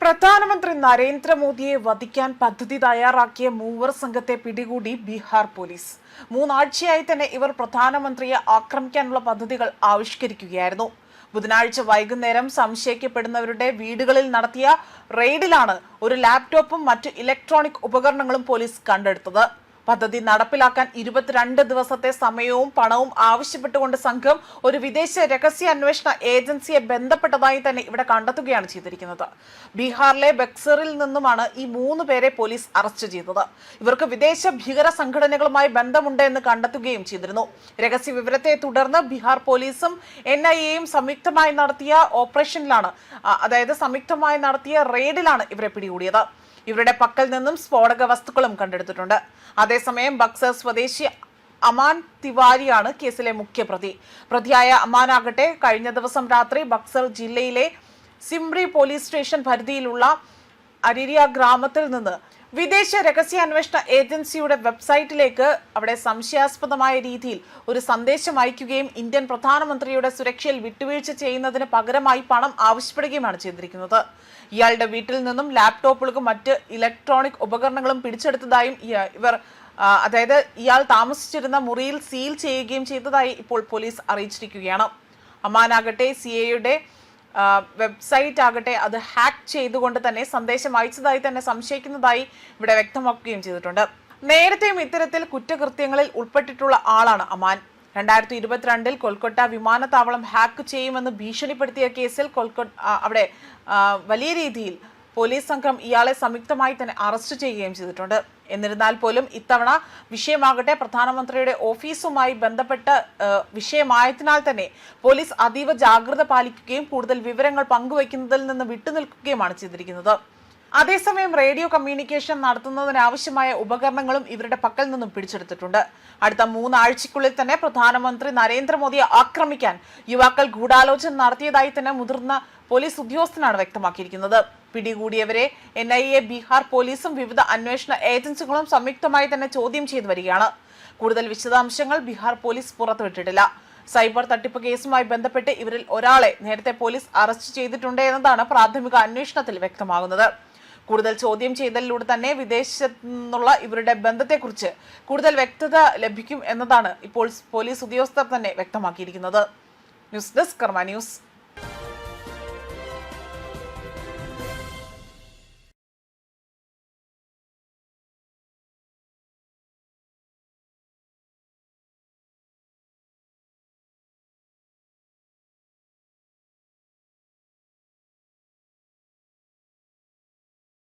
പ്രധാനമന്ത്രി നരേന്ദ്രമോദിയെ വധിക്കാൻ പദ്ധതി തയ്യാറാക്കിയ മൂവർ സംഘത്തെ പിടികൂടി ബീഹാർ പോലീസ്. 3 ആഴ്ചയായി തന്നെ ഇവർ പ്രധാനമന്ത്രിയെ ആക്രമിക്കാനുള്ള പദ്ധതികൾ ആവിഷ്കരിക്കുകയായിരുന്നു. ബുധനാഴ്ച വൈകുന്നേരം സംശയിക്കപ്പെടുന്നവരുടെ വീടുകളിൽ നടത്തിയ റെയ്ഡിലാണ് ഒരു ലാപ്ടോപ്പും മറ്റു ഇലക്ട്രോണിക് ഉപകരണങ്ങളും പോലീസ് കണ്ടെടുത്തത്. പദ്ധതി നടപ്പിലാക്കാൻ 22 ദിവസത്തെ സമയവും പണവും ആവശ്യപ്പെട്ടുകൊണ്ട് സംഘം ഒരു വിദേശ രഹസ്യാന്വേഷണ ഏജൻസിയെ ബന്ധപ്പെട്ടതായി തന്നെ ഇവിടെ കണ്ടെത്തുകയാണ് ചെയ്തിരിക്കുന്നത്. ബീഹാറിലെ ബക്സറിൽ നിന്നുമാണ് ഈ 3 പേരെ പോലീസ് അറസ്റ്റ് ചെയ്തത്. ഇവർക്ക് വിദേശ ഭീകര സംഘടനകളുമായി ബന്ധമുണ്ട് എന്ന് കണ്ടെത്തുകയും ചെയ്തിരുന്നു. രഹസ്യ വിവരത്തെ തുടർന്ന് ബീഹാർ പോലീസും NIA-യും സംയുക്തമായി നടത്തിയ ഓപ്പറേഷനിലാണ്, സംയുക്തമായി നടത്തിയ റെയ്ഡിലാണ് ഇവരെ പിടികൂടിയത്. ഇവരുടെ പക്കൽ നിന്നും സ്ഫോടക വസ്തുക്കളും കണ്ടെടുത്തിട്ടുണ്ട്. അതേസമയം ബക്സർ സ്വദേശി അമാൻ തിവാരിയാണ് കേസിലെ മുഖ്യപ്രതി. പ്രതിയായ അമാനാകട്ടെ കഴിഞ്ഞ ദിവസം രാത്രി ബക്സർ ജില്ലയിലെ സിംറി പോലീസ് സ്റ്റേഷൻ പരിധിയിലുള്ള അരിരിയ ഗ്രാമത്തിൽ നിന്ന് വിദേശ രഹസ്യാന്വേഷണ ഏജൻസിയുടെ വെബ്സൈറ്റിലേക്ക് അവിടെ സംശയാസ്പദമായ രീതിയിൽ ഒരു സന്ദേശം അയക്കുകയും ഇന്ത്യൻ പ്രധാനമന്ത്രിയുടെ സുരക്ഷയിൽ വിട്ടുവീഴ്ച ചെയ്യുന്നതിന് പകരമായി പണം ആവശ്യപ്പെടുകയുമാണ് ചെയ്തിരിക്കുന്നത്. ഇയാളുടെ വീട്ടിൽ നിന്നും ലാപ്ടോപ്പുകളും മറ്റ് ഇലക്ട്രോണിക് ഉപകരണങ്ങളും പിടിച്ചെടുത്തതായും ഇയാൾ താമസിച്ചിരുന്ന മുറിയിൽ സീൽ ചെയ്യുകയും ചെയ്തതായി ഇപ്പോൾ പോലീസ് അറിയിച്ചിരിക്കുകയാണ്. അമാനാകട്ടെ CIAയുടെ വെബ്സൈറ്റ് ആകട്ടെ അത് ഹാക്ക് ചെയ്തുകൊണ്ട് തന്നെ സന്ദേശം അയച്ചതായി തന്നെ സംശയിക്കുന്നതായി ഇവിടെ വ്യക്തമാക്കുകയും ചെയ്തിട്ടുണ്ട്. നേരത്തെയും ഇത്തരത്തിൽ കുറ്റകൃത്യങ്ങളിൽ ഉൾപ്പെട്ടിട്ടുള്ള ആളാണ് അമാൻ. 2022-ൽ കൊൽക്കത്ത വിമാനത്താവളം ഹാക്ക് ചെയ്യുമെന്ന് ഭീഷണിപ്പെടുത്തിയ കേസിൽ അവിടെ വലിയ രീതിയിൽ പോലീസ് സംഘം ഇയാളെ സംയുക്തമായി തന്നെ അറസ്റ്റ് ചെയ്യുകയും ചെയ്തിട്ടുണ്ട്. എന്നിരുന്നാൽ പോലും ഇത്തവണ വിഷയമാകട്ടെ പ്രധാനമന്ത്രിയുടെ ഓഫീസുമായി ബന്ധപ്പെട്ട വിഷയമായതിനാൽ തന്നെ പോലീസ് അതീവ ജാഗ്രത പാലിക്കുകയും കൂടുതൽ വിവരങ്ങൾ പങ്കുവയ്ക്കുന്നതിൽ നിന്ന് വിട്ടുനിൽക്കുകയുമാണ് ചെയ്തിരിക്കുന്നത്. അതേസമയം റേഡിയോ കമ്മ്യൂണിക്കേഷൻ നടത്തുന്നതിനാവശ്യമായ ഉപകരണങ്ങളും ഇവരുടെ പക്കൽ നിന്നും പിടിച്ചെടുത്തിട്ടുണ്ട്. അടുത്ത 3 ആഴ്ചയ്ക്കുള്ളിൽ തന്നെ പ്രധാനമന്ത്രി നരേന്ദ്രമോദിയെ ആക്രമിക്കാൻ യുവാക്കൾ ഗൂഢാലോചന നടത്തിയതായി തന്നെ മുതിർന്ന പോലീസ് ഉദ്യോഗസ്ഥനാണ് വ്യക്തമാക്കിയിരിക്കുന്നത്. പിടികൂടിയവരെ NIA, ബീഹാർ പോലീസും വിവിധ അന്വേഷണ ഏജൻസികളും സംയുക്തമായി തന്നെ ചോദ്യം ചെയ്തു വരികയാണ്. കൂടുതൽ വിശദാംശങ്ങൾ ബീഹാർ പോലീസ് പുറത്തുവിട്ടിട്ടില്ല. സൈബർ തട്ടിപ്പ് കേസുമായി ബന്ധപ്പെട്ട് ഇവരിൽ ഒരാളെ നേരത്തെ പോലീസ് അറസ്റ്റ് ചെയ്തിട്ടുണ്ട് എന്നതാണ് പ്രാഥമിക അന്വേഷണത്തിൽ വ്യക്തമാകുന്നത്. കൂടുതൽ ചോദ്യം ചെയ്തലിലൂടെ തന്നെ വിദേശത്തു നിന്നുള്ള ഇവരുടെ ബന്ധത്തെക്കുറിച്ച് കൂടുതൽ വ്യക്തത ലഭിക്കും എന്നതാണ് ഇപ്പോൾ പോലീസ് ഉദ്യോഗസ്ഥർ തന്നെ വ്യക്തമാക്കിയിരിക്കുന്നത്. ന്യൂസ് ഡെസ്ക് കർമ്മ ന്യൂസ്.